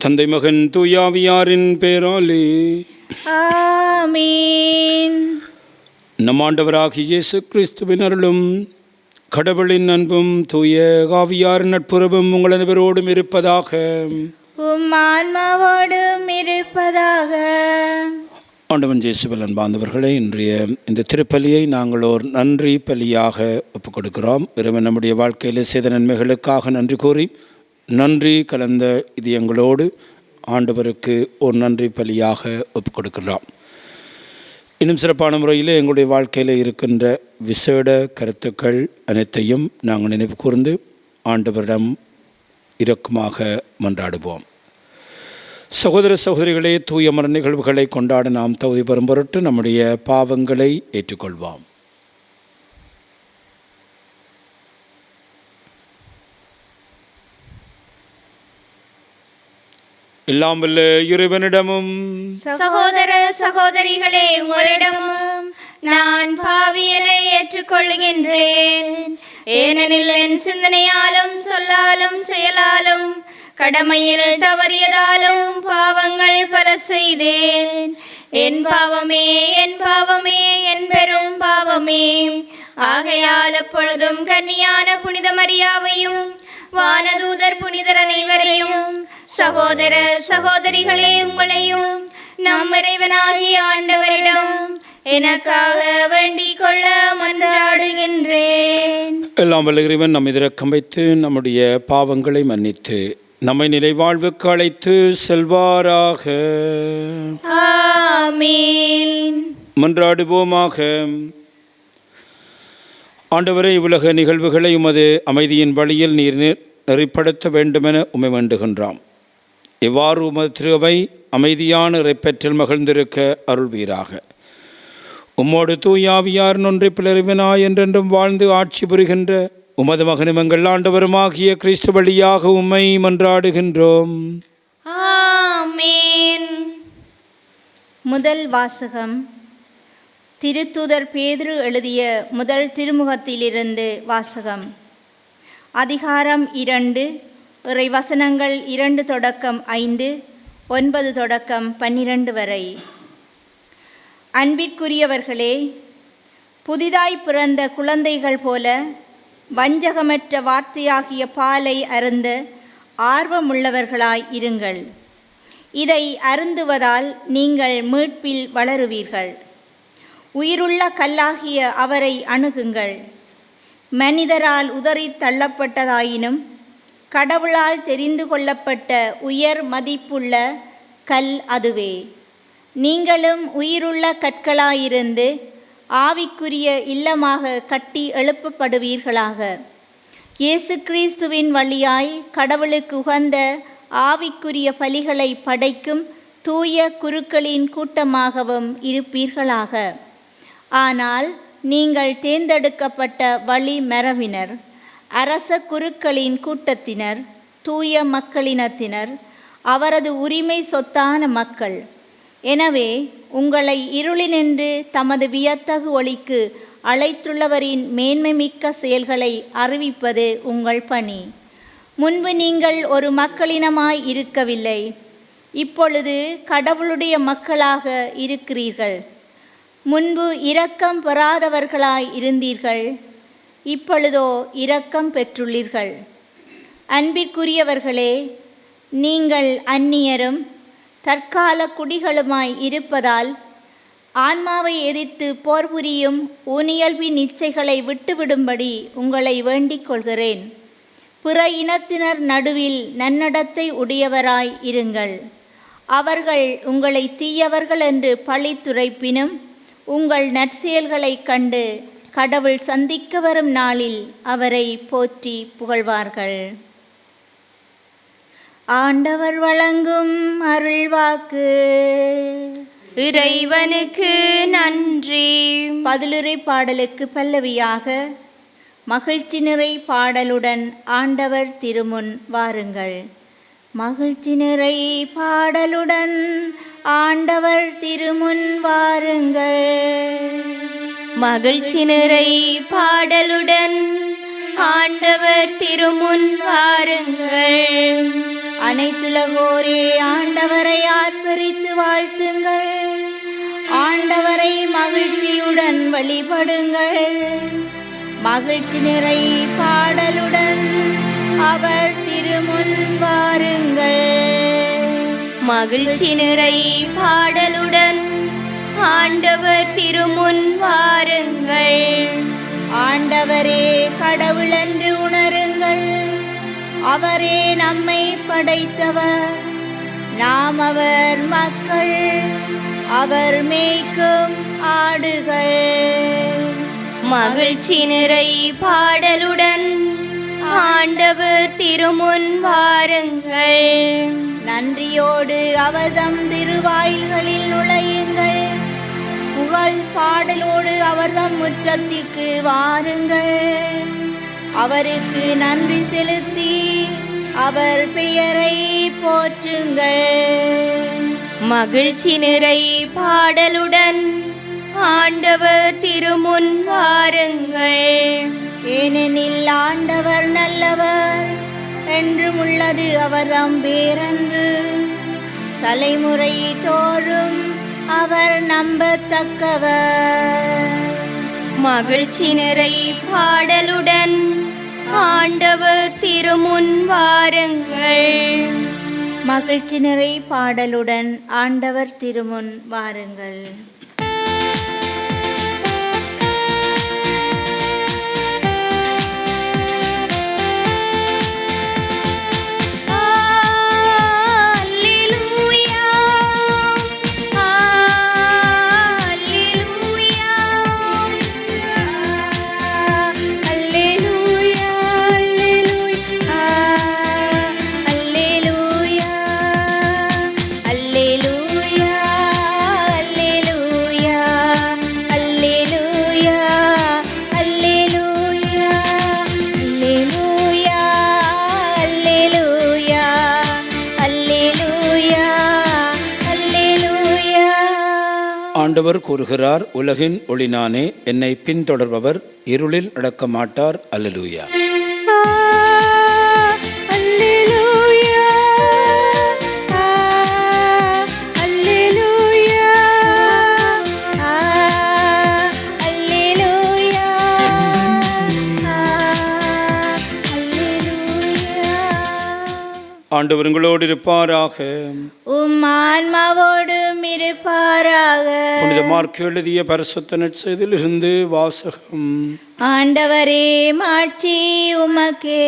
தந்தை மகன் தூயாவியாரின் பேராலே ஆமீன். நம் ஆண்டவராகிய இயேசு கிறிஸ்துவின் அருளும் கடவுளின் அன்பும் தூய ஆவியாரின் நட்புறவும் உங்கள் அனைவரோடும் இருப்பதாக. உம் ஆன்மாவோடும் இருப்பதாக. ஆண்டவன் இயேசுவில் அன்பார்ந்தவர்களே, இன்றைய இந்த திருப்பலியை நாங்கள் ஒரு நன்றி பலியாக ஒப்புக் கொடுக்கிறோம். இறைவன் நம்முடைய வாழ்க்கையில் செய்த நன்மைகளுக்காக நன்றி கூறி நன்றி கலந்த இது எங்களோடு ஆண்டவருக்கு ஒரு நன்றி பலியாக ஒப்புக் கொடுக்கிறோம். இன்னும் சிறப்பான முறையில் எங்களுடைய வாழ்க்கையில் இருக்கின்ற விசேட கருத்துக்கள் அனைத்தையும் நாங்கள் நினைவு கூர்ந்து ஆண்டவரிடம் இரக்கமாக மன்றாடுவோம். சகோதர சகோதரிகளே, தூய மர நிகழ்வுகளை கொண்டாட நாம் தகுதி பெறும் பொருட்டு நம்முடைய பாவங்களை ஏற்றுக்கொள்வோம். எல்லாம் வல்ல இறைவனிடமும் சகோதர சகோதரிகளே, உங்களிடமும் நான் பாவியனை ஏற்றுக்கொள்கின்றேன். ஏனெனில் என் சிந்தனையாலும் சொல்லாலும் செயலாலும் கடமையில் தவறியதாலும் பாவங்கள் பல செய்தேன். என் பாவமே, என் பாவமே, என் பெரும் பாவமே. ஆகையால் எப்பொழுதும் கன்னியான புனித மரியாவையும் வானதூதர் புனிதர் அனைவரையும் சகோதர சகோதரிகளே உங்களையும் நம் இறைவனாகிய ஆண்டவரிடம் எனக்காக வேண்டிக் கொள்ள மன்றாடுகின்றேன். எல்லாம் வல்ல இறைவன் நம்மை இரக்கம் வைத்து நம்முடைய பாவங்களை மன்னித்து நம்மை நிலை வாழ்வுக்கு அழைத்து செல்வாராக. ஆமீன். மன்றாடுவோமாக. ஆண்டவரே, இவ்வுலக நிகழ்வுகளை உமது அமைதியின் வழியில் நீர் நெறிப்படுத்த வேண்டுமென உம்மை வேண்டுகின்றோம். இவ்வாறு உமது திருவை அமைதியான இறைப்பற்றில் மகிழ்ந்திருக்க அருள்வீராக. உம்மோடு தூயாவியார் ஒன்றை பிளறிவனாய் என்றென்றும் வாழ்ந்து ஆட்சி புரிகின்ற உமது மகனும் எங்கள் ஆண்டவருமாகிய கிறிஸ்து வழியாக உம்மை மன்றாடுகின்றோம். ஆமீன். முதல் வாசகம் திருத்தூதர் பேதுரு எழுதிய முதல் திருமுகத்திலிருந்து வாசகம். அதிகாரம் 2, இறை வசனங்கள் 2 தொடக்கம் 5, 9 தொடக்கம் 12 வரை. அன்பிற்குரியவர்களே, புதிதாய் பிறந்த குழந்தைகள் போல வஞ்சகமற்ற வார்த்தையாகிய பாலை அருந்த ஆர்வமுள்ளவர்களாய் இருங்கள். இதை அருந்துவதால் நீங்கள் மீட்பில் வளருவீர்கள். உயிருள்ள கல்லாகிய அவரை அணுகுங்கள். மனிதரால் உதறி தள்ளப்பட்டதாயினும் கடவுளால் தெரிந்து கொள்ளப்பட்ட உயர் மதிப்புள்ள கல் அதுவே. நீங்களும் உயிருள்ள கற்களாயிருந்து ஆவிக்குரிய இல்லமாக கட்டி எழுப்பப்படுவீர்களாக. இயேசு கிறிஸ்துவின் வழியாய் கடவுளுக்கு உகந்த ஆவிக்குரிய பலிகளை படைக்கும் தூய குருக்களின் கூட்டமாகவும் இருப்பீர்களாக. ஆனால் நீங்கள் தேர்ந்தெடுக்கப்பட்ட வழி மரபினர், அரச குருக்களின் கூட்டத்தினர், தூய மக்களினத்தினர், அவரது உரிமை சொத்தான மக்கள். எனவே உங்களை இருளினின்று தமது வியத்தகு ஒளிக்கு அழைத்துள்ளவரின் மேன்மைமிக்க செயல்களை அறிவிப்பது உங்கள் பணி. முன்பு நீங்கள் ஒரு மக்களினமாய் இருக்கவில்லை, இப்பொழுது கடவுளுடைய மக்களாக இருக்கிறீர்கள். முன்பு இரக்கம் பெறாதவர்களாய் இருந்தீர்கள், இப்பொழுதோ இரக்கம் பெற்றுள்ளீர்கள். அன்பிற்குரியவர்களே, நீங்கள் அந்நியரும் தற்கால குடிகளுமாய் இருப்பதால் ஆன்மாவை எதிர்த்து போர் புரியும் ஊனியல்பின் இச்சைகளை விட்டுவிடும்படி உங்களை வேண்டிக் கொள்கிறேன். பிற இனத்தினர் நடுவில் நன்னடத்தை உடையவராய் இருங்கள். அவர்கள் உங்களை தீயவர்கள் என்று பழித்துரைப்பினும் உங்கள் நற்செயல்களைக் கண்டு கடவுள் சந்திக்க வரும் நாளில் அவரை போற்றி புகழ்வார்கள். ஆண்டவர் வழங்கும் அருள்வாக்கு. இறைவனுக்கு நன்றி. பதிலுரை பாடலுக்கு பல்லவியாக மகிழ்ச்சி நிறை பாடலுடன் ஆண்டவர் திருமுன் வாருங்கள். மகிழ்ச்சி நிறை பாடலுடன் ஆண்டவர் திருமுன் வாருங்கள். மகிழ்ச்சி நிறை பாடலுடன் ஆண்டவர் திருமுன் வாருங்கள். அனைத்துலகோரே ஆண்டவரை ஆர்ப்பரித்து வாழ்த்துங்கள். ஆண்டவரை மகிழ்ச்சியுடன் வழிபடுங்கள். மகிழ்ச்சி நிறை பாடலுடன் அவர் திருமுன் வாருங்கள். மகிழ்ச்சி நிறை பாடலுடன் ஆண்டவர் திருமுன் வாருங்கள். ஆண்டவரே கடவுள் என்று உணருங்கள். அவரே நம்மை படைத்தவர். நாம் அவர் மக்கள். அவர் மேய்க்கும் ஆடுகள். மகிழ்ச்சி நிறை பாடலுடன் ஆண்டவர் திருமுன் வாருங்கள். நன்றியோடு அவர்தம் திருவாயில்களில் நுழையுங்கள். புகழ் பாடலோடு அவர்தம் முற்றத்திற்கு வாருங்கள். அவருக்கு நன்றி செலுத்தி அவர் பெயரை போற்றுங்கள். மகிழ்ச்சி நிறை பாடலுடன் ஆண்டவர் திருமுன் வாருங்கள். ஏனெனில் ஆண்டவர் நல்லவர். என்றும் உள்ளது அவர்தம் பேரன்பு. தலைமுறை தோறும் அவர் நம்பத்தக்கவர். மகிழ்ச்சி நிறை பாடலுடன் ஆண்டவர் திருமுன் வாருங்கள். மகிழ்ச்சி நிறை பாடலுடன் ஆண்டவர் திருமுன் வாருங்கள். ஆண்டவர் கூறுகிறார், உலகின் ஒளி நானே. என்னை பின்தொடர்பவர் இருளில் நடக்க மாட்டார். அல்லேலூயா. ஆண்டவர் உங்களோடு இருப்பாராக. உம் ஆன்மாவோடும் இருப்பாராக. புனித மார்க்கு எழுதிய பரிசுத்த நற்செய்தியிலிருந்து வாசகம். ஆண்டவரே மாட்சி உமக்கே.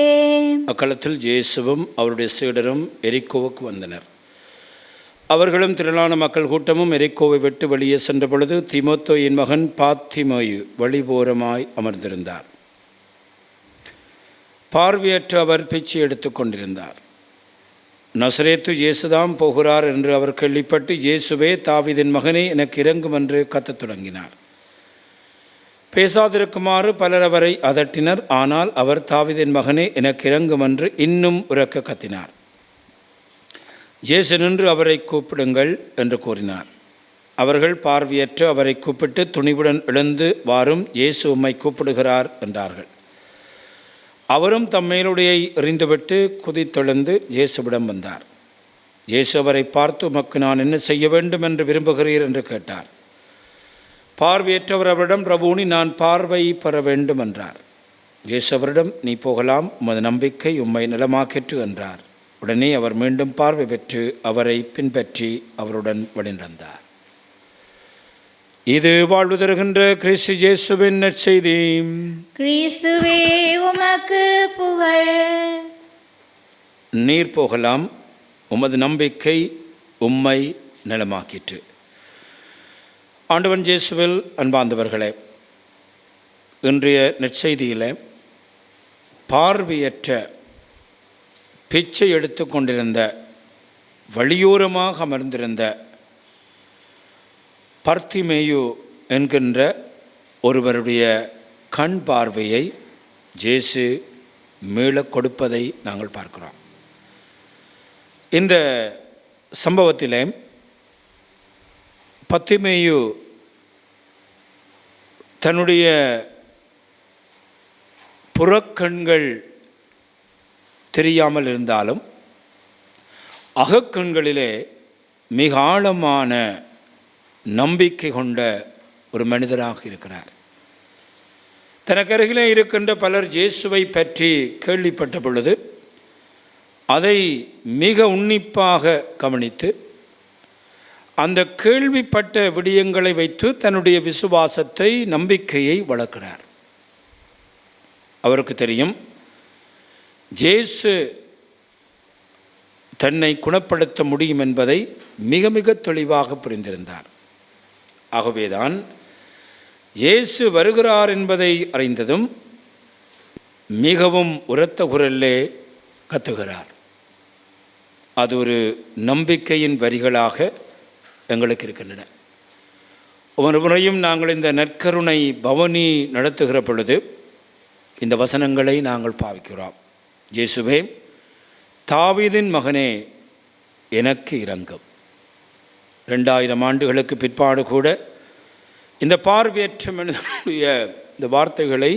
அக்காலத்தில் இயேசுவும் அவருடைய சீடரும் எரிக்கோவுக்கு வந்தனர். அவர்களும் திரளான மக்கள் கூட்டமும் எரிக்கோவை விட்டு வெளியே சென்ற பொழுது தீமோத்தேயுவின் மகன் பாத்திமேயு வழிபோரமாய் அமர்ந்திருந்தார். பார்வையற்ற அவர் பிச்சை எடுத்துக் கொண்டிருந்தார். நசரேத்து இயேசுதாம் போகிறார் என்று அவர் கேள்விப்பட்டு, இயேசுவே தாவீதின் மகனே எனக்கு இரங்கும் என்று கத்தத் தொடங்கினார். பேசாதிருக்குமாறு பலர் அவரை அதட்டினர். ஆனால் அவர் தாவீதின் மகனே எனக்கு இரங்கும் என்று இன்னும் உரக்க கத்தினார். இயேசு நின்று அவரை கூப்பிடுங்கள் என்று கூறினார். அவர்கள் பார்வையற்று அவரை கூப்பிட்டு, துணிவுடன் எழுந்து வாரும், இயேசு உம்மை கூப்பிடுகிறார் என்றார்கள். அவரும் தம்மேலுடையை எறிந்துவிட்டு குதித்தெழுந்து இயேசுவிடம் வந்தார். இயேசு அவரை பார்த்து, உமக்கு நான் என்ன செய்ய வேண்டும் என்று விரும்புகிறீர் என்று கேட்டார். பார்வையற்றவர் அவரிடம், ரபூனி, நான் பார்வை பெற வேண்டும் என்றார். இயேசு அவரிடம், நீ போகலாம், உமது நம்பிக்கை உம்மை நலமாக்கிற்று என்றார். உடனே அவர் மீண்டும் பார்வை பெற்று அவரை பின்பற்றி அவருடன் வழிநடந்தார். இது வாழ்வு தருகின்ற கிறிஸ்து இயேசுவின் நற்செய்தி. கிறிஸ்துவே உமக்கு புகழ். நீர் போகலாம், உமது நம்பிக்கை உம்மை நலமாக்கிற்று. ஆண்டவன் இயேசுவில் அன்பார்ந்தவர்களே, இன்றைய நற்செய்தியில் பார்வையற்ற பிச்சை எடுத்து கொண்டிருந்த, வழியோரமாக அமர்ந்திருந்த பர்த்திமேயு என்கின்ற ஒருவருடைய கண் பார்வையை இயேசு மீள கொடுப்பதை நாங்கள் பார்க்கிறோம். இந்த சம்பவத்திலே பர்த்திமேயு தன்னுடைய புறக்கண்கள் தெரியாமல் இருந்தாலும் அகக்கண்களிலே மிக ஆழமான நம்பிக்கை கொண்ட ஒரு மனிதராக இருக்கிறார். தனக்கு அருகிலே இருக்கின்ற பலர் இயேசுவை பற்றி கேள்விப்பட்ட பொழுது அதை மிக உன்னிப்பாக கவனித்து அந்த கேள்விப்பட்ட விடயங்களை வைத்து தன்னுடைய விசுவாசத்தை, நம்பிக்கையை வளர்க்கிறார். அவருக்கு தெரியும் இயேசு தன்னை குணப்படுத்த முடியும் என்பதை மிக மிக தெளிவாக புரிந்திருந்தார். ஆகவேதான் இயேசு வருகிறார் என்பதை அறிந்ததும் மிகவும் உரத்த குரலிலே கத்துகிறார். அது ஒரு நம்பிக்கையின் வரிகளாக எங்களுக்கு இருக்கின்றன. ஒவ்வொரு முறையும் நாங்கள் இந்த நற்கருணை பவனி நடத்துகிற பொழுது இந்த வசனங்களை நாங்கள் பாவிக்கிறோம். இயேசுவே, தாவீதின் மகனே, எனக்கு இரங்கும். 2000 ஆண்டுகளுக்கு பிற்பாடு கூட இந்த பார்வையற்ற மனிதனுடைய இந்த வார்த்தைகளை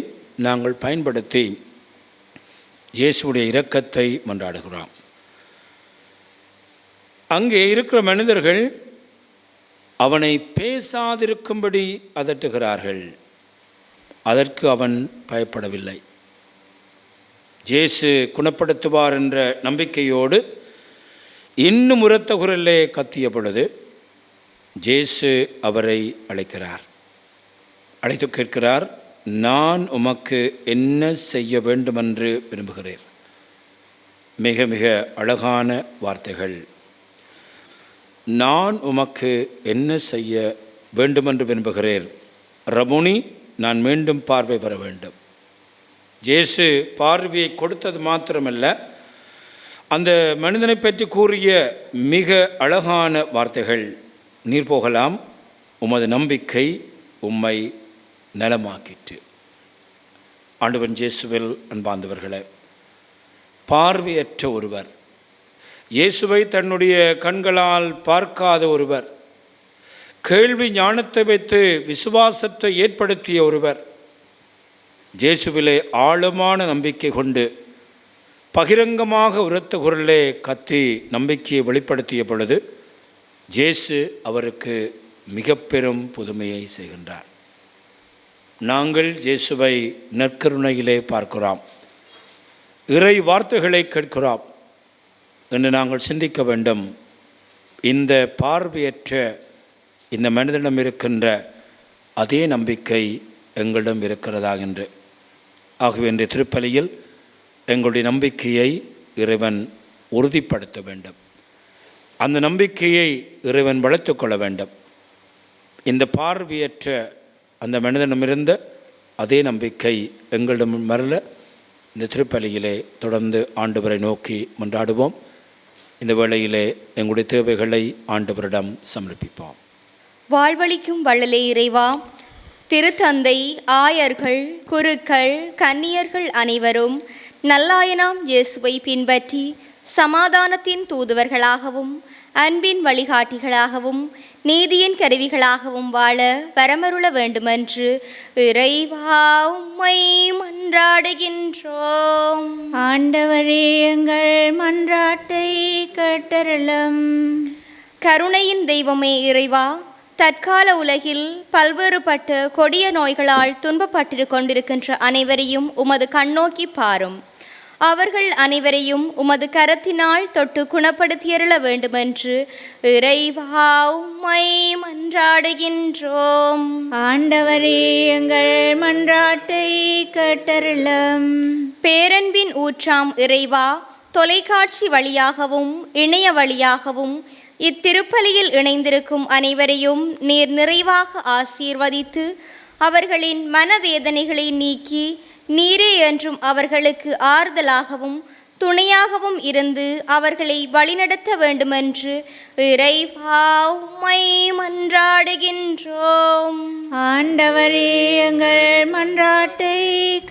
நாங்கள் பயன்படுத்தி இயேசுடைய இரக்கத்தை மன்றாடுகிறோம். அங்கே இருக்கிற மனிதர்கள் அவனை பேசாதிருக்கும்படி அதட்டுகிறார்கள். அதற்கு அவன் பயப்படவில்லை. இயேசு குணப்படுத்துவார் என்ற நம்பிக்கையோடு இன்னும் உரத்த குரலிலே கத்திய பொழுது இயேசு அவரை அழைக்கிறார். அழைத்து கேட்கிறார், நான் உமக்கு என்ன செய்ய வேண்டுமென்று விரும்புகிறேன். மிக மிக அழகான வார்த்தைகள். நான் உமக்கு என்ன செய்ய வேண்டுமென்று விரும்புகிறேன். ரபுனி, நான் மீண்டும் பார்வை பெற வேண்டும். இயேசு பார்வையை கொடுத்தது மாத்திரமல்ல, அந்த மனிதனை பற்றி கூறிய மிக அழகான வார்த்தைகள். நீர் போகலாம், உமது நம்பிக்கை உம்மை நலமாக்கிற்று. ஆண்டவன் இயேசுவில் அன்பார்ந்தவர்களே, பார்வையற்ற ஒருவர், இயேசுவை தன்னுடைய கண்களால் பார்க்காத ஒருவர், கேள்வி ஞானத்தை வைத்து விசுவாசத்தை ஏற்படுத்திய ஒருவர், இயேசுவிலே ஆழமான நம்பிக்கை கொண்டு பகிரங்கமாக உரத்த குரலே கத்தி நம்பிக்கையை வெளிப்படுத்திய பொழுது இயேசு அவருக்கு மிக பெரும் புதுமையை செய்கின்றார். நாங்கள் இயேசுவை நற்கருணையிலே பார்க்கிறோம், இறை வார்த்தைகளை கேட்கிறோம் என்று நாங்கள் சிந்திக்க வேண்டும். இந்த பார்வையற்ற இந்த மனிதனிடம் இருக்கின்ற அதே நம்பிக்கை எங்களிடம் இருக்கிறதா என்று. ஆகவே இன்றைய திருப்பலியில் எங்களுடைய நம்பிக்கையை இறைவன் உறுதிப்படுத்த வேண்டும். அந்த நம்பிக்கையை இறைவன் வளர்த்து கொள்ள வேண்டும். இந்த பார்வையற்ற அந்த மனிதனிடமிருந்த அதே நம்பிக்கை எங்களிடம் மறல இந்த திருப்பலியிலே தொடர்ந்து ஆண்டவரை நோக்கி மன்றாடுவோம். இந்த வேளையிலே எங்களுடைய தேவைகளை ஆண்டவரிடம் சமர்ப்பிப்போம். வாழ்வளிக்கும் வள்ளலே இறைவா, திருத்தந்தை, ஆயர்கள், குருக்கள், கன்னியர்கள் அனைவரும் நல்லாயனாம் இயேசுவை பின்பற்றி சமாதானத்தின் தூதுவர்களாகவும் அன்பின் வழிகாட்டிகளாகவும் நீதியின் கருவிகளாகவும் வாழ வரமருள வேண்டுமென்று இறைவா உம்மை மன்றாடுகின்றோம். ஆண்டவரே, எங்கள் மன்றாட்டை கேட்டருளும். கருணையின் தெய்வமே இறைவா, தற்கால உலகில் பல்வேறுபட்ட கொடிய நோய்களால் துன்பப்பட்டு கொண்டிருக்கின்ற அனைவரையும் உமது கண்ணோக்கி பாரும். அவர்கள் அனைவரையும் உமது கரத்தினால் தொட்டு குணப்படுத்தியருள வேண்டுமென்று இறைவா உம்மை மன்றாடுகின்றோம். ஆண்டவரே, எங்கள் மன்றாட்டை கேட்டருளும். பேரன்பின் ஊற்றாம் இறைவா, தொலைக்காட்சி வழியாகவும் இணைய வழியாகவும் இத்திருப்பலியில் இணைந்திருக்கும் அனைவரையும் நீர் நிறைவாக ஆசீர்வதித்து அவர்களின் மனவேதனைகளை நீக்கி நீரே என்றும் அவர்களுக்கு ஆறுதலாகவும் துணையாகவும் இருந்து அவர்களை வழிநடத்த வேண்டுமென்று இறைவா உம்மை மன்றாடுகின்றோம். ஆண்டவரே, எங்கள் மன்றாட்டை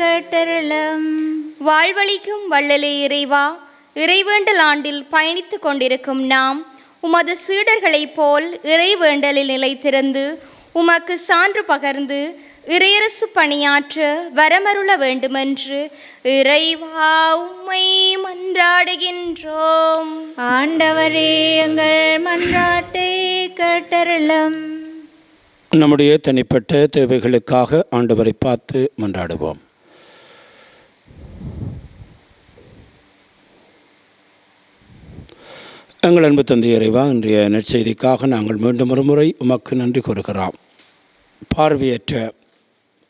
கேட்டருளும். வாழ்வளிக்கும் வள்ளலே இறைவா, இறைவேண்டல் ஆண்டில் பயணித்து கொண்டிருக்கும் நாம் உமது சீடர்களைப் போல் இறைவேண்டலில் நிலைத்திருந்து உமக்கு சான்று பகர்ந்து இறையரசு பணியாற்ற வரமருள வேண்டுமென்று இறைவா உம்மை மன்றாடுகின்றோம். ஆண்டவரே எங்கள் மன்றாட்டை கேட்டருளும். நம்முடைய தனிப்பட்ட தேவைகளுக்காக ஆண்டவரை பார்த்து மன்றாடுவோம். எங்கள் அன்பு தந்தை இறைவா, இன்றைய நற்செய்திக்காக நாங்கள் மீண்டும் ஒரு முறை உமக்கு நன்றி கூறுகிறோம். பார்வையற்ற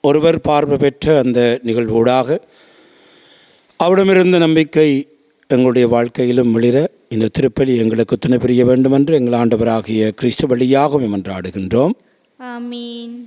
ஒருவர் பார்வை பெற்ற அந்த நிகழ்வூடாக அவரிடமிருந்த நம்பிக்கை எங்களுடைய வாழ்க்கையிலும் மிளிர இந்த திருப்பலி எங்களுக்கு துணை புரிய வேண்டுமென்று எங்கள் ஆண்டவராகிய கிறிஸ்து வழியாக மன்றாடுகின்றோம். ஆமீன்.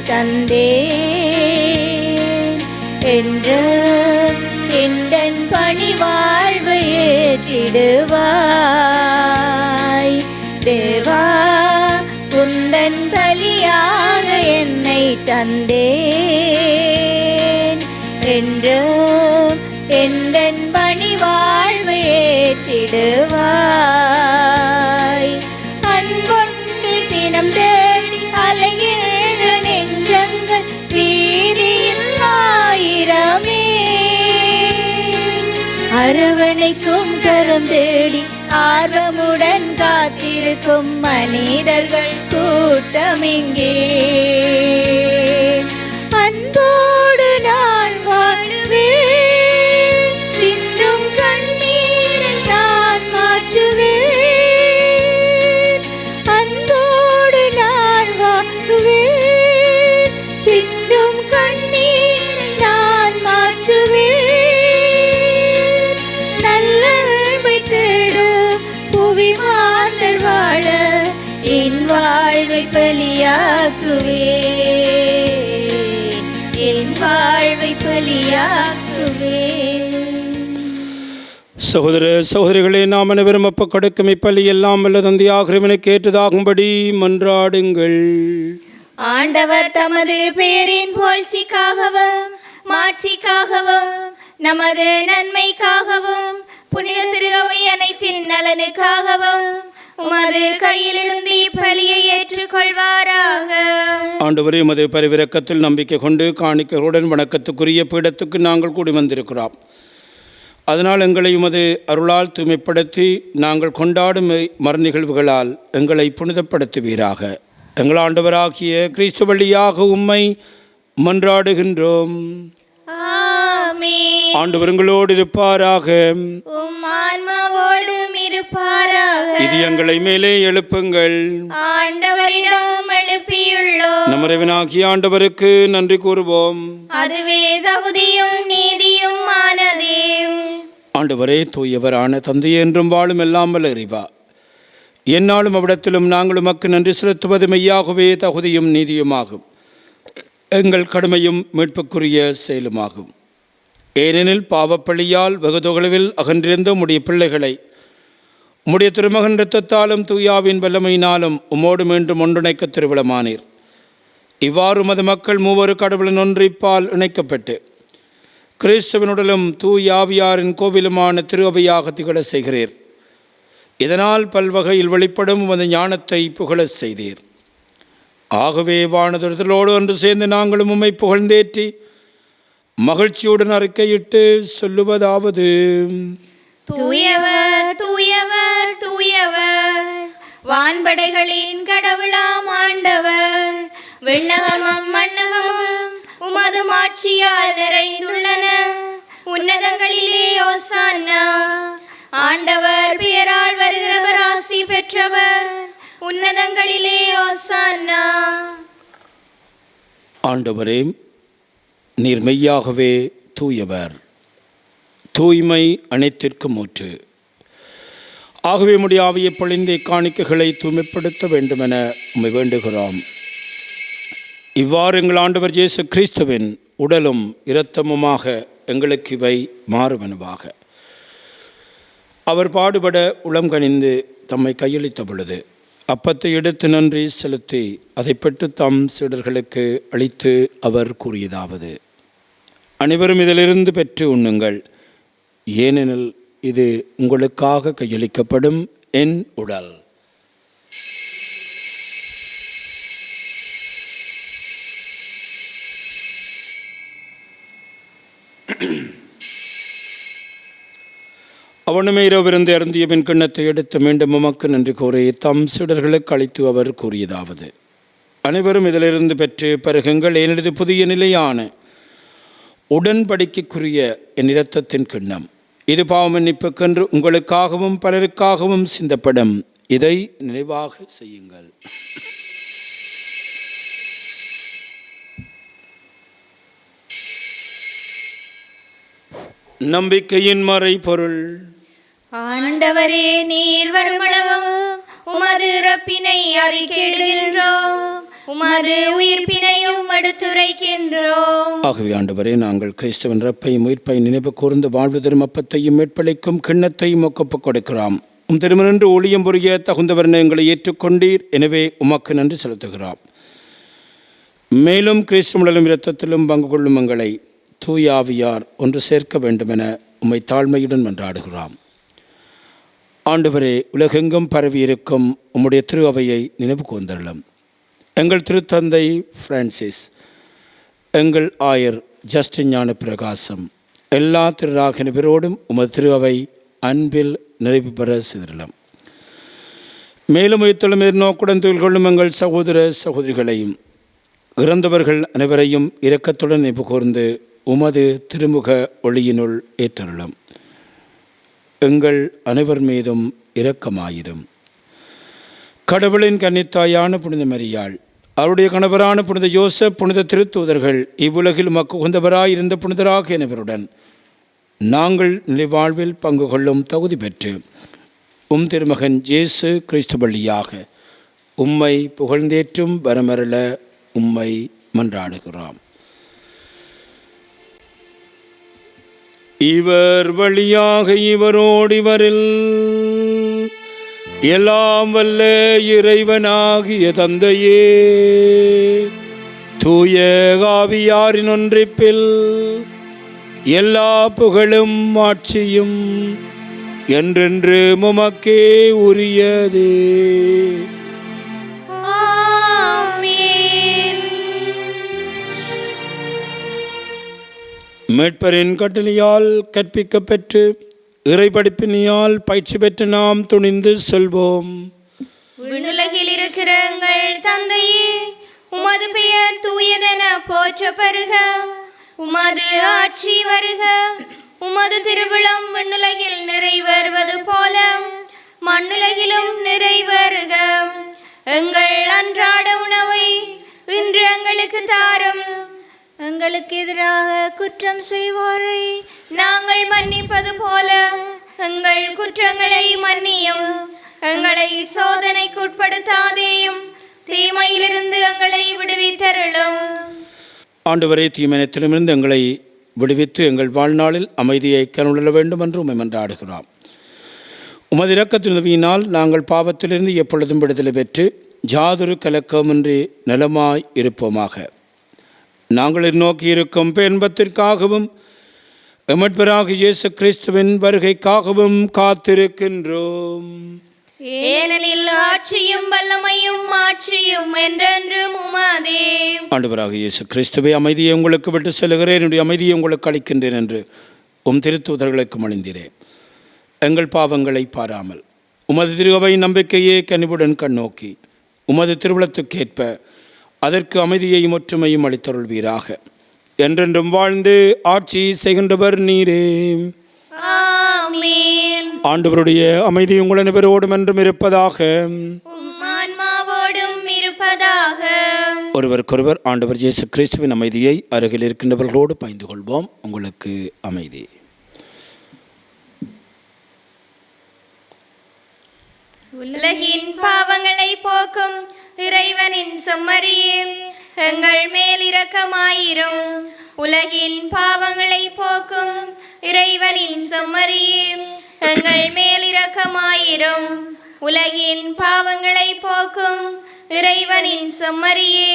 தந்தேன் என்ற எந்தன் பணி வாழ்வு ஏற்றிடுவாய் தேவா. உந்தன் பலியாக என்னை தந்தேன் என்ற எந்தன் பணி வாழ்வு ஏற்றிடுவாய். அன்பொன்று தினம் தேடி அலைகின்ற நெஞ்சங்கள் வீதியில் ஆயிரமே அரவணைக்கும் கரம் தேடி ஆர்வமுடன் காத்திருக்கும் மனிதர்கள் கூட்டமிங்கே. அன்போடு நான் வாழுவேன், சிந்தும் கண்ணீரை நான் மாற்றுவேன். அன்போடு நான் வாழுவேன், சிந்தும் கண்ணீரை நான் மாற்றுவேன். நல்லன்பை தேடும் புவி மாந்தர் வாழ என் வாழ்வை பலியாக்குவேன், என் வாழ்வை பலியாக்குவேன். சகோதர சகோதரிகளே, நாம் அனைவரும் ஒப்பு கொடுக்கும் இப்பலி எல்லாம் வல்ல தந்தையாக இறைவனுக்கு ஏற்றதாகும்படி மன்றாடுங்கள். ஆண்டவர் தமது பெயரின் புகழ்ச்சிக்காகவும் மாட்சிக்காகவும் நமது நன்மைக்காகவும் புனித திருவை அனைத்தின் நலனுக்காகவும் உமது கையிலிருந்து இப்பலியை ஏற்றுக்கொள்வாராக. ஆண்டவரே, உமது பரிவிரக்கத்தில் நம்பிக்கை கொண்டு காணிக்கைகளுடன் வணக்கத்துக்குரிய பீடத்துக்கு நாங்கள் கூடி வந்திருக்கிறோம். அதனால் எங்களை உமது அருளால் தூய்மைப்படுத்தி நாங்கள் கொண்டாடும் மறுநிகழ்வுகளால் எங்களை புனிதப்படுத்துவீராக. எங்கள் ஆண்டவராகிய கிறிஸ்து வழியாக உம்மை மன்றாடுகின்றோம். ஆமென். ஆண்டவர் உங்களோடு இருப்பாராக. உம் ஆன்மாவோடும் இருப்பாராக. இது எங்களை மேலே எழுப்புங்கள். ஆண்டவரிடம் எழுப்பியுள்ளோம். நம் இறைவனாகிய ஆண்டவருக்கு நன்றி கூறுவோம். அதுவே தகுதியும் நீதியும் ஆனதே. ஆண்டவரே, தூயவரான தந்தையே, என்றும் வாழும் எல்லாம் வல்ல இறைவா, எந்நாளும் அவ்விடத்திலும் நாங்கள் உமக்கு நன்றி செலுத்துவது மெய்யாகவே தகுதியும் நீதியுமாகும், எங்கள் கடமையும் மீட்புக்குரிய செயலுமாகும். ஏனெனில் பாவப்பழியால் வெகு தொலைவில் அகன்றிருந்த உம்முடைய பிள்ளைகளை உம்முடைய திருமகன் இரத்தத்தாலும் தூயாவின் வல்லமையினாலும் உம்மோடு மீண்டும் ஒன்றிணைக்க திருவிழமானீர். இவ்வாறு உமது மக்கள் மூவரு கடவுளின் ஒன்றிப்பால் இணைக்கப்பட்டு கிறிஸ்துவனுடலும் தூயாவியாரின் கோவிலுமான திரு அவையாக திகழ செய்கிறீர். இதனால் பல்வகையில் வெளிப்படும் உமது ஞானத்தை புகழச் செய்தீர். ஆகவே வானதுரத்திலோடு ஒன்று சேர்ந்து நாங்களும் உம்மை புகழ்ந்தேற்றி மகிழ்ச்சியுடன் அறிக்கையிட்டு சொல்லுவதாவது: தூயவர் தூயவர் தூயவர், வான்படைகளின் கடவுளாம் ஆண்டவர். விண்ணகமும் மண்ணகமும் உமது மாட்சியால் நிறைந்துள்ளன. உன்னதங்களிலே ஓசான்னா. ஆண்டவர் பெயரால் வருகிறவர் ஆசி பெற்றவர். உன்னதங்களிலே ஓசான்னா. ஆண்டவரே, நீர் மெய்யாகவே தூயவர், தூய்மை அனைத்திற்கும் ஊற்று. ஆகவே உம்முடைய ஆவியை பொழிந்த காணிக்கைகளை தூய்மைப்படுத்த வேண்டுமென உம்மை வேண்டுகிறோம். இவ்வாறு எங்கள் ஆண்டவர் இயேசு கிறிஸ்துவின் உடலும் இரத்தமுமாக எங்களுக்கு இவை மாறுவனவாக. அவர் பாடுபட உளம் கனிந்து தம்மை கையளித்த பொழுது அப்பத்தை எடுத்து நன்றி செலுத்தி அதை பெற்று தம் சீடர்களுக்கு அளித்து அவர் கூறியதாவது: அனைவரும் இதிலிருந்து பெற்று உண்ணுங்கள், ஏனெனில் இது உங்களுக்காக கையளிக்கப்படும் என் உடல். அவனுமே இரவிருந்து அருந்திய பின் கிண்ணத்தை எடுத்து மீண்டும் உமக்கு நன்றி கூறி தம் சீடர்களுக்கு அளித்து அவர் கூறியதாவது: அனைவரும் இதிலிருந்து பெற்று பருகுங்கள், ஏனெனில் இது புதிய நிலையான உடன்படிக்கைக்குரிய என் இரத்தத்தின் கிண்ணம். இது பாவ மன்னிப்புக்கென்று உங்களுக்காகவும் பலருக்காகவும் சிந்தப்படும். இதை நினைவாக செய்யுங்கள். நம்பிக்கையின் மறைபொருள். ஆண்டவரே, நீர் வருமளவும் உமது இறப்பினை அறிக்கையிடுகின்றோம், உமது உயிர்ப்பினையும் எடுத்துரைக்கின்றோம். ஆகவே ஆண்டவரே, நாங்கள் கிறிஸ்துவின் இறப்பையும் உயிர்ப்பையும் நினைவு கூர்ந்து வாழ்வு தரும் அப்பத்தையும் மேற்பளிக்கும் கிண்ணத்தையும் ஒப்புக் கொடுக்கிறோம். திருமணன்று ஊழியம் புரிய தகுந்தவர்னு எங்களை ஏற்றுக்கொண்டீர், எனவே உமக்கு நன்றி செலுத்துகிறோம். மேலும் கிறிஸ்து உடலும் இரத்தத்திலும் பங்கு கொள்ளும் எங்களை தூய ஆவியார் ஒன்று சேர்க்க வேண்டுமென உம்மை தாழ்மையுடன் மன்றாடுகிறோம். ஆண்டவரே, உலகெங்கும் பரவியிருக்கும் உம்முடைய திரு அவையை நினைவு கூர்ந்தருளும். எங்கள் திருத்தந்தை பிரான்சிஸ், எங்கள் ஆயர் ஜஸ்டின் ஞான பிரகாசம், எல்லா திருராகினவரோடும் உமது திரு அவை அன்பில் நிறைவு பெற செய்திருளும். மேலும் உயிர்த்தெழும் எதிர்நோக்குடன் தொழில் கொள்ளும் எங்கள் சகோதர சகோதரிகளையும் இறந்தவர்கள் அனைவரையும் இரக்கத்துடன் நினைவு கூர்ந்து உமது திருமுக ஒளியினுள் ஏற்றருளும். எங்கள் அனைவர் மீதும் இரக்கமாயிரும். கடவுளின் கன்னித்தாயான புனித மரியாள், அவருடைய கணவரான புனித யோசப், புனித திருத்தூதர்கள், இவ்வுலகில் உமக்கு உகந்தவராயிருந்த புனிதராக எனவருடன் நாங்கள் நிலைவாழ்வில் பங்கு கொள்ளும் தகுதி பெற்று திருமகன் இயேசு கிறிஸ்து வழியாக உம்மை புகழ்ந்தேற்றும் வரமருள உம்மை மன்றாடுகிறோம். இவர் வழியாக இவரோடு இவரில் எல்லாம் வல்ல இறைவனாகிய தந்தையே, தூய ஆவியாரின் ஒன்றிப்பில் எல்லா புகழும் ஆட்சியும் என்றென்று உமக்கே உரியதே. மீட்பரின் கட்டளையால் கற்பிக்க பெற்று இறைபடிப்பினியால் பயிற்சி பெற்று நாம் துணிந்து செல்வோம். விண்ணுலகில் இருக்கிற எங்கள் தந்தையே, உமது பெயர் தூயதென போற்ற பெறுக. உமது ஆட்சி வருக. உமது திருவிழம் விண்ணுலகில் நிறைவேறுவது போல மண்ணுலகிலும் நிறைவேறுக. எங்கள் அன்றாட உணவை இன்று எங்களுக்கு தாரும். எங்களுக்கு எதிராக குற்றம் செய்வோரை நாங்கள் மன்னிப்பது போல எங்கள் குற்றங்களை மன்னியும். எங்களை சோதனைக்கு உட்படுத்தாதேயும், தீமையிலிருந்து எங்களை விடுவித்தருளும். ஆண்டவரே, தீமையிலிருந்து எங்களை விடுவித்து எங்கள் வாழ்நாளில் அமைதியை கருள வேண்டும் என்று உம்மை மன்றாடுகிறோம். உமது இரக்கத்தின் உதவியினால் நாங்கள் பாவத்திலிருந்து எப்பொழுதும் விடுதலை பெற்று ஜாதொரு கலக்கமின்றி நலமாய் இருப்போமாக. நாங்கள் நோக்கி இருக்கும் பேன்பத்திற்காகவும் எமட்பராகிய இயேசு கிறிஸ்துவின் வருகைக்காகவும் காத்திருக்கின்றோம். ஏனெனில் ஆட்சியும் வல்லமையும் மாட்சியும் என்றென்றும் உமதே. ஆண்டவராகிய இயேசு கிறிஸ்துவை, அமைதியை உங்களுக்கு விட்டு செல்கிறேன், என்னுடைய அமைதியை உங்களுக்கு அளிக்கின்றேன் என்று திருத்தூதர்களுக்கு மொழிந்தீரேன். எங்கள் பாவங்களை பாராமல் உமது திருவை நம்பிக்கையே கனிவுடன் கண்ணோக்கி உமது திருவுளத்துக்கேற்ப அதற்கு அமைதியையும் ஒற்றுமையும் அளித்தருள்வீராக. என்றென்றும் வாழ்ந்து ஆட்சி செய்கின்றவர் நீரே. ஆமென். ஆண்டவருடைய அமைதி உங்கள் அனைவரோடும் என்றும் இருப்பதாக. ஆன்மாவோடும் இருப்பதாக. ஒருவருக்கொருவர் ஆண்டவர் இயேசு கிறிஸ்துவின் அமைதியை அருகில் இருக்கின்றவர்களோடு பகிர்ந்து கொள்வோம். உங்களுக்கு அமைதி. உலகின் பாவங்களை போக்கும் இறைவனின் செம்மறியே, எங்கள் மேல் இரக்கமாயிரும். உலகின் பாவங்களை போக்கும் இறைவனின் செம்மறியே, எங்கள் மேல் இரக்கமாயிரும். உலகின் பாவங்களை போக்கும் இறைவனின் செம்மறியே,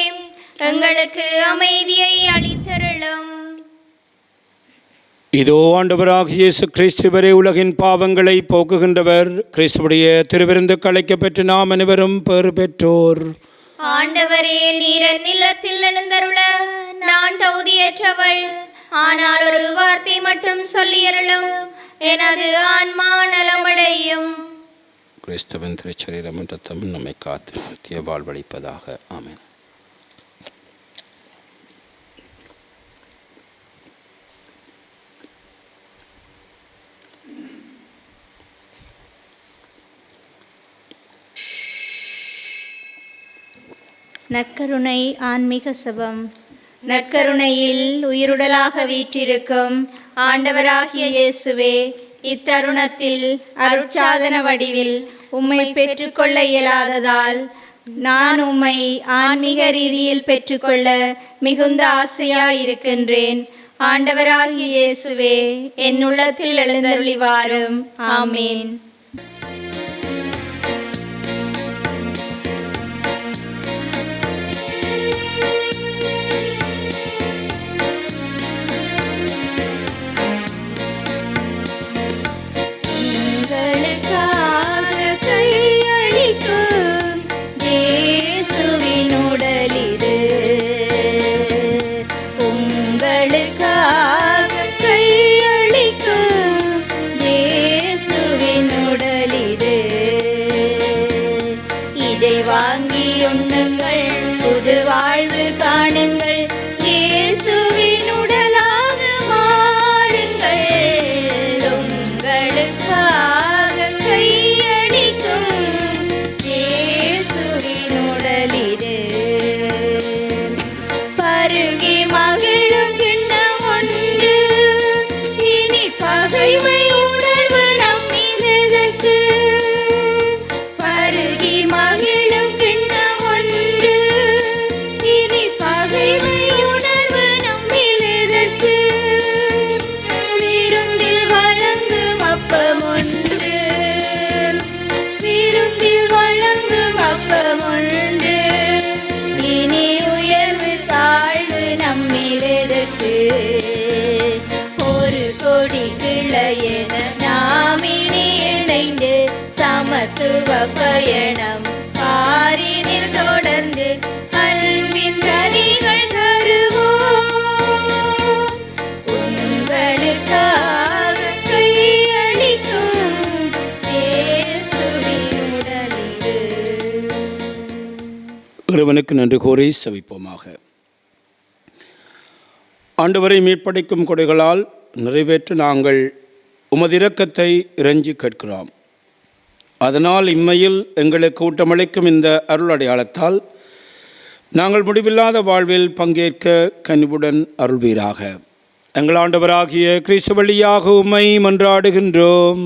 எங்களுக்கு அமைதியை அளித்தருளும். இதோ ஆண்டவராகிய இயேசு கிறிஸ்துவரே, உலகின் பாவங்களை போக்குகின்றவர். கிறிஸ்துவுடைய திருவிருந்துக்கு அழைக்கப்பெற்று நாம் அனைவரும் பேறு பெற்றோர். ஆண்டவரே, நீர் என் இல்லத்தில் எழுந்தருள நான் தகுதியற்றவள். ஆனால் ஒரு வார்த்தை மட்டும் சொல்லியருளும், எனது ஆன்மா நலமடையும். கிறிஸ்துவின் திருச்சரீரம் ரத்தமும் நம்மை காத்து நித்திய வாழ்வளிப்பதாக. ஆமென். நற்கருணை ஆன்மீக செபம். நற்கருணையில் உயிருடலாக வீற்றிருக்கும் ஆண்டவராகிய இயேசுவே, இத்தருணத்தில் அருட்சாதன வடிவில் உம்மை பெற்றுக்கொள்ள இயலாததால் நான் உம்மை ஆன்மீக ரீதியில் பெற்றுக்கொள்ள மிகுந்த ஆசையாயிருக்கின்றேன். ஆண்டவராகிய இயேசுவே, என் உள்ளத்தில் எழுந்தருளி வாரும். ஆமேன். வாங்கி உண்ணுங்கள், புது வாழ்வு காணுங்கள், இயேசுவின் உடலாக மாறுங்கள். உங்களுக்காக கையளிக்கும் இயேசுவின் உடல் இது. பருகி மகிழும் கிண்ணம் ஒன்று, இனி பகைமை உணர்வு நம்மில் எதற்கு? பருகி மகிழும் ஒரு கொடி கிளையென நாமினி இணைந்து சமத்துவ பயணம் பாரினில் தொடர்ந்து அன்பின் கனிகள் தருவோம். உங்களுக்காக கையளிக்கும் இயேசுவின் உடல் இது. இறைவனுக்கு நன்றி கூறி செபிப்போமாக. ஆண்டவரை மீட்படைக்கும் கொடைகளால் நிறைவேற்ற நாங்கள் உமது இரக்கத்தை இறைஞ்சி கேட்கிறோம். அதனால் இம்மையில் எங்களுக்கு ஊட்டமளிக்கும் இந்த அருள் அடையாளத்தால் நாங்கள் முடிவில்லாத வாழ்வில் பங்கேற்க கனிவுடன் அருள்வீராக. எங்கள் ஆண்டவராகிய கிறிஸ்து வழியாக உம்மை மன்றாடுகின்றோம்.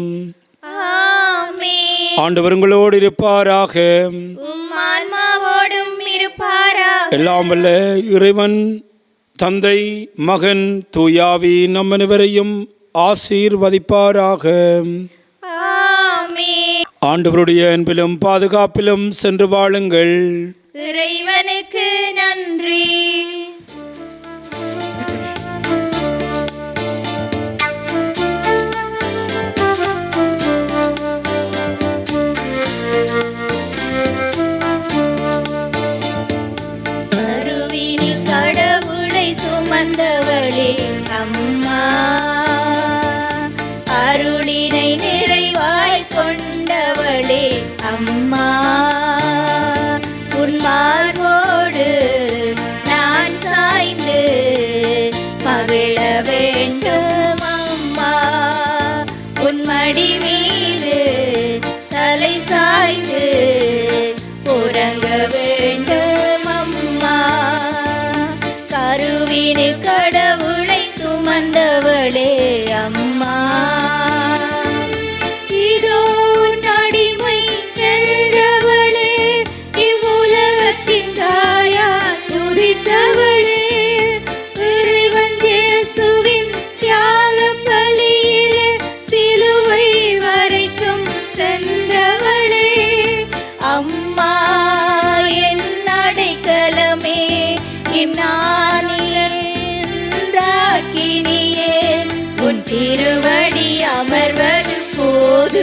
ஆண்டவர் உங்களோடு இருப்பாராக. எல்லாம் வல்ல இறைவன் தந்தை, மகன், தூயாவி நம் அனைவரையும் ஆசீர்வதிப்பாராக. ஆண்டவருடைய அன்பிலும் பாதுகாப்பிலும் சென்று வாழுங்கள். இறைவனுக்கு நன்றி. சுமந்தவளே அம்மா, அருளினை நிறைவாய் கொண்டவளே அம்மா, உன் மார்போடு நான்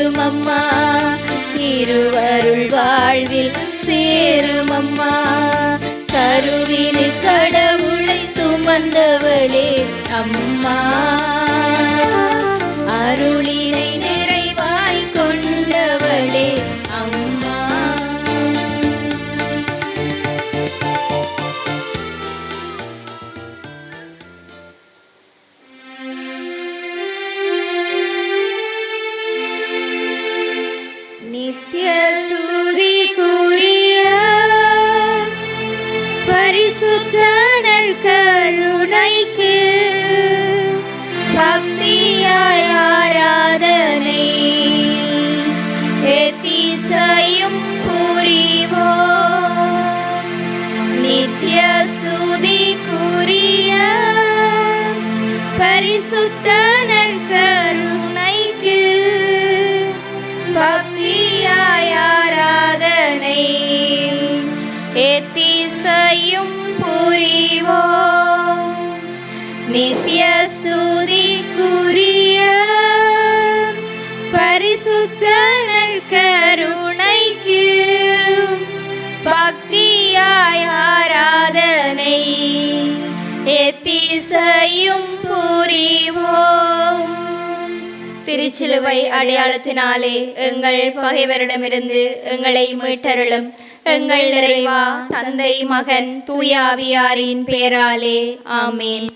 சேரும் அம்மா, திருவருள் வாழ்வில் சேரும் அம்மா. கருவினில் கடவுளை சுமந்தவளே அம்மா, அருளினை நிறைவாய் கொண்டவளே அம்மா. நித்ய ஸ்துதிக்குரிய பரிசுத்த நற்கருணைக்கு பக்தியாய் ஆராதனை எத்திசையும் புரிவோம். நித்ய ஸ்துதிக்குரிய பரிசுத்த நற்கருணைக்கு பக்தியாய் ஆராதனை எத்திசையும் புரிவோம். நித்ய ஸ்துதிக்குரிய பரிசுத்த நற்கருணைக்கு பக்தியாய் ஆராதனை எத்திசையும் புரிவோம். திருச்சிலுவை அடையாளத்தினாலே எங்கள் பகைவரிடமிருந்து எங்களை மீட்டருளும். எங்கள் நிறைவா தந்தை மகன் தூய ஆவியாரின் பேராலே ஆமேன்.